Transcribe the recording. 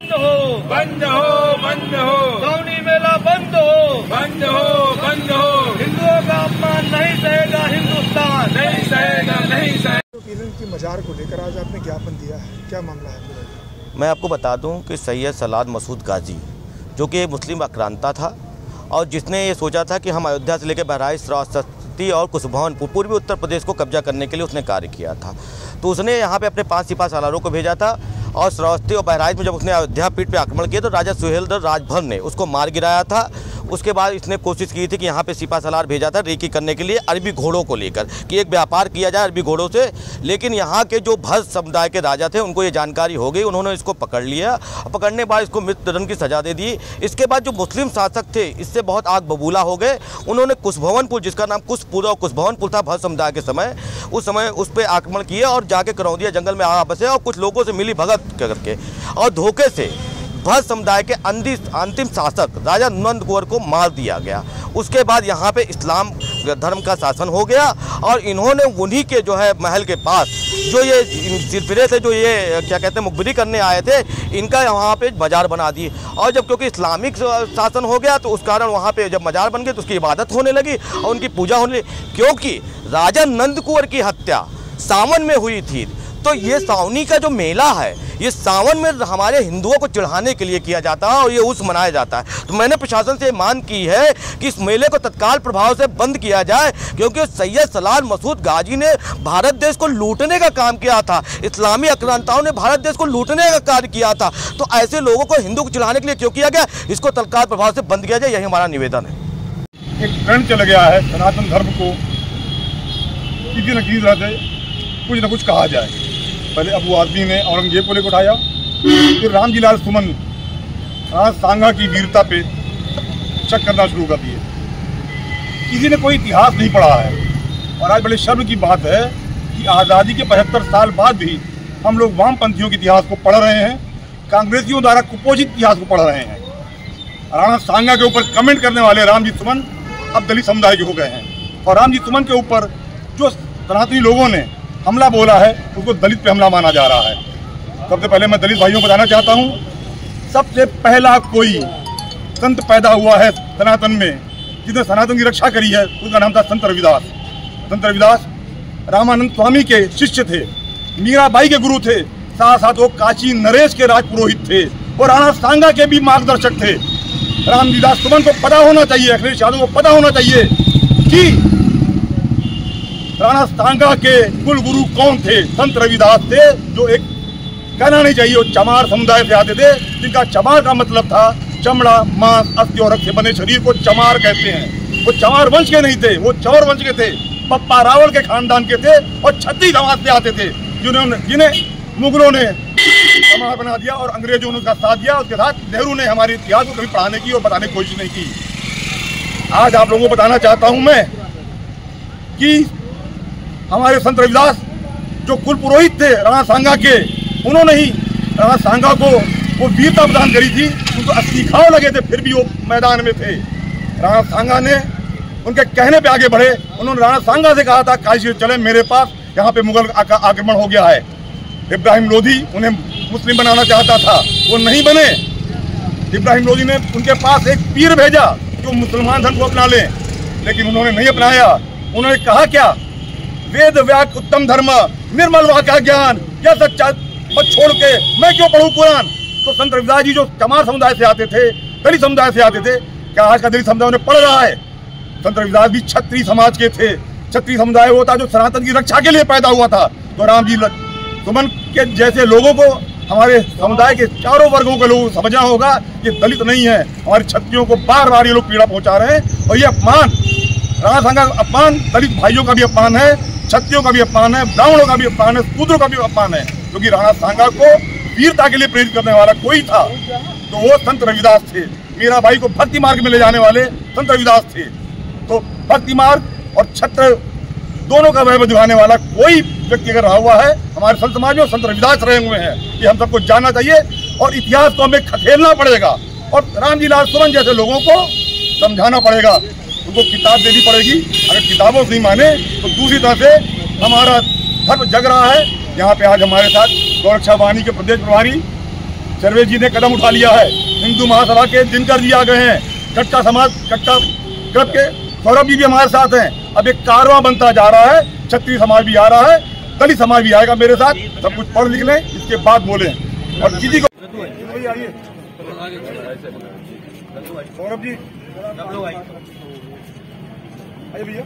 बंद हो बंद हो सावनी मेला बंद हो बंद हो बंद हो हिंदुओं का अपमान नहीं सहेगा हिंदुस्तान, नहीं सहेगा नहीं सहेगा। पीलन की मजार को लेकर आज आपने ज्ञापन दिया है, क्या मामला है पूरा? मैं आपको बता दूं कि सैयद सलाद मसूद गाजी जो कि मुस्लिम आक्रांता था और जिसने ये सोचा था कि हम अयोध्या से लेकर बहराइच, श्रावस्ती और कुशभवनपुर पूर्वी उत्तर प्रदेश को कब्जा करने के लिए उसने कार्य किया था। तो उसने यहाँ पे अपने 5 सिपा सालारों को भेजा था और श्रावस्ती और बहराइच में जब उसने अयोध्या पीठ पे आक्रमण किया तो राजा सुहेलदेव राजभर ने उसको मार गिराया था। उसके बाद इसने कोशिश की थी कि यहाँ पे सिपा सालार भेजा था रेकी करने के लिए अरबी घोड़ों को लेकर कि एक व्यापार किया जाए अरबी घोड़ों से। लेकिन यहाँ के जो भज समुदाय के राजा थे उनको ये जानकारी हो गई, उन्होंने इसको पकड़ लिया और पकड़ने के बाद इसको मृत्युदंड की सज़ा दे दी। इसके बाद जो मुस्लिम शासक थे इससे बहुत आग बबूला हो गए। उन्होंने कुशभवनपुर, जिसका नाम कुशपुर और कुशभवनपुर था भज समुदाय के समय, उस समय उस पर आक्रमण किया और जाके करौंदिया जंगल में आ बसे और कुछ लोगों से मिली भगत करके और धोखे से भज समुदाय के अंतिम शासक राजा नंद कुंवर को मार दिया गया। उसके बाद यहाँ पे इस्लाम धर्म का शासन हो गया और इन्होंने उन्हीं के जो है महल के पास जो ये सिरफिरे थे, जो ये क्या कहते हैं मुखबिरी करने आए थे, इनका वहाँ पे मजार बना दी। और जब क्योंकि इस्लामिक शासन हो गया तो उस कारण वहाँ पे जब मजार बन गए तो उसकी इबादत होने लगी और उनकी पूजा होने लगी। क्योंकि राजा नंद कुंवर की हत्या सावन में हुई थी तो ये सावनी का जो मेला है ये सावन में हमारे हिंदुओं को चिढ़ाने के लिए किया जाता है और ये उस मनाया जाता है। तो मैंने प्रशासन से मांग की है कि इस मेले को तत्काल प्रभाव से बंद किया जाए, क्योंकि सैयद सलाद मसूद गाजी ने भारत देश को लूटने का काम किया था, इस्लामी आक्रांताओं ने भारत देश को लूटने का कार्य किया था। तो ऐसे लोगों को हिंदू को चिढ़ाने के लिए क्यों किया गया, इसको तत्काल प्रभाव से बंद किया जाए, यही हमारा निवेदन है। एक ट्रेंड चल गया है सनातन धर्म को किसी न किसी तरह से कुछ न कुछ कहा जाए। पहले अबू आदमी ने औरंगजेब को लेकर उठाया, फिर रामजी लाल सुमन राणा सांगा की वीरता पे शक करना शुरू कर दिए। किसी ने कोई इतिहास नहीं पढ़ा है और आज बड़े शर्म की बात है कि आज़ादी के 75 साल बाद भी हम लोग वामपंथियों के इतिहास को पढ़ रहे हैं, कांग्रेसियों द्वारा कुपोषित इतिहास को पढ़ रहे हैं। राणा सांगा के ऊपर कमेंट करने वाले रामजी सुमन अब दलित समुदाय के हो गए हैं और रामजी सुमन के ऊपर जो सनातनी लोगों ने हमला बोला है उसको दलित पे हमला माना जा रहा है। सबसे पहले मैं दलित भाइयों को बताना चाहता हूँ, सबसे पहला कोई संत पैदा हुआ है सनातन में जिसने सनातन की रक्षा करी है, उसका नाम था संत रविदास। संत रविदास रामानंद स्वामी के शिष्य थे, मीराबाई के गुरु थे, साथ साथ वो काशी नरेश के राजपुरोहित थे और राणा सांगा के भी मार्गदर्शक थे। रामजी सुमन को पता होना चाहिए, अखिलेश यादव को पता होना चाहिए कि राणा सांगा के कुल गुरु कौन थे। संत रविदास थे, जो एक कहना नहीं चाहिए वो चमार समुदाय से आते थे, जिनका चमार का मतलब था चमड़ा, मांस, अस्थि और रक्त से बने शरीर को चमार कहते हैं। वो चमार वंश के नहीं थे, वो चौर वंश के थे, पप्पा रावल के खानदान के थे और छत्तीस समाज से आते थे, जिन्हें मुगलों ने चमार बना दिया और अंग्रेजों ने उसका साथ दिया। उसके साथ नेहरू ने हमारे इतिहास को कभी पढ़ाने की और बताने की कोशिश नहीं की। आज आप लोगों को बताना चाहता हूँ मैं कि हमारे संत रविदास जो कुल पुरोहित थे राणा सांगा के, उन्होंने ही राणा सांगा को वो वीरता प्रदान करी थी। उनको 80 घाव लगे थे फिर भी वो मैदान में थे। राणा सांगा ने उनके कहने पे आगे बढ़े। उन्होंने राणा सांगा से कहा था काशी चले मेरे पास, यहाँ पे मुगल आक्रमण हो गया है। इब्राहिम लोधी उन्हें मुस्लिम बनाना चाहता था, वो नहीं बने। इब्राहिम लोधी ने उनके पास एक पीर भेजा जो मुसलमान धर्म को अपना ले, लेकिन उन्होंने नहीं अपनाया। उन्होंने कहा क्या, वेद व्याक उत्तम धर्म निर्मल वाक्या ज्ञान, यह सच्चा मत छोड़ के मैं क्यों पढ़ूं कुरान। तो संत रविदास जी जो चमार समुदाय से आते थे, दलित समुदाय से आते थे, क्या आज का दलित समुदाय उन्हें पढ़ रहा है? संत रविदास भी क्षत्रिय समाज के थे। क्षत्रिय समुदाय वो था जो सनातन की रक्षा के लिए पैदा हुआ था। तो रामजी सुमन के जैसे लोगों को, हमारे समुदाय के चारों वर्गों के लोगों को समझना होगा कि दलित नहीं है, हमारे क्षत्रियों को बार बार ये लोग पीड़ा पहुंचा रहे हैं। और ये अपमान, राणा सांगा का अपमान दलित भाइयों का भी अपमान है, क्षत्रियों का भी अपमान है, ब्राह्मणों का भी अपमान है, शूद्रों का भी अपमान है। क्योंकि राणा सांगा को वीरता के लिए प्रेरित करने वाला कोई था तो वो संत रविदास थे। मीराबाई को भक्ति मार्ग में ले जाने वाले संत रविदास थे। तो भक्ति मार्ग और छत्र दोनों का वैभव दिखाने वाला कोई व्यक्ति अगर रहा हुआ है हमारे संत समाज में, संत रविदास रहे हुए हैं। ये हम सबको जानना चाहिए और इतिहास को हमें खखेलना पड़ेगा और रामजी लाल सुमन जैसे लोगों को समझाना पड़ेगा, उनको किताब देनी पड़ेगी। अगर किताबों से नहीं माने तो दूसरी तरह से हमारा धर्म जग रहा है। यहाँ पे आज हमारे साथ गौरक्षा वाहिनी के प्रदेश प्रभारी सर्वे जी ने कदम उठा लिया है। हिंदू महासभा के दिनकर जी आ गए हैं, कट्टा समाज कट्टा क्लब के सौरभ जी भी हमारे साथ हैं। अब एक कारवां बनता जा रहा है, क्षत्रिय समाज भी आ रहा है, दलित समाज भी आएगा मेरे साथ। सब कुछ पढ़ लिख लें, इसके बाद बोलें। और किसी को आइए सौरभ जी आइए भैया।